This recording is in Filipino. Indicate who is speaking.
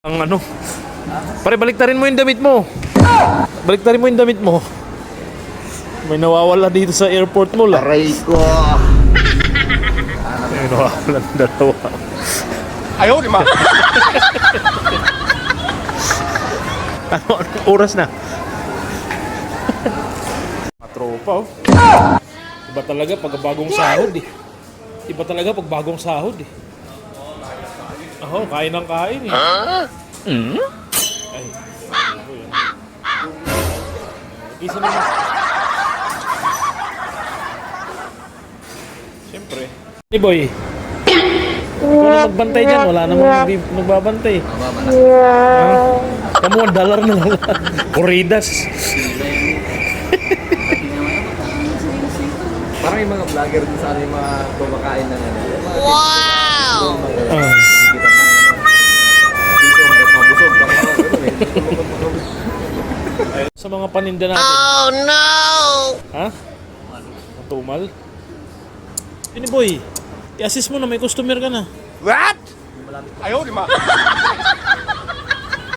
Speaker 1: Ang ano? Pare, baliktarin mo yung damit mo. Baliktarin mo yung damit mo. May nawawala dito sa airport mo lang.
Speaker 2: Aray ko.
Speaker 1: May nawawala ng dalawa.
Speaker 2: Ayaw, di ma.
Speaker 1: Anong oras na? Matropa, oh. Iba talaga pag bagong sahod eh. Iba talaga pag bagong sahod eh. Ako, kain ng kain eh. Ay. Isa naman. Siyempre. Hey boy. Kung na magbantay dyan, wala namang nagbabantay. Kamu $1 na lang. Corridas.
Speaker 2: Parang yung mga vlogger din sa yung mga kumakain ng ano.
Speaker 3: Wow!
Speaker 1: Sa mga paninda natin.
Speaker 3: Oh no!
Speaker 1: Ha? Matumal? Ini boy, i-assist mo na, may customer ka na.
Speaker 2: What? Ayaw, di ma.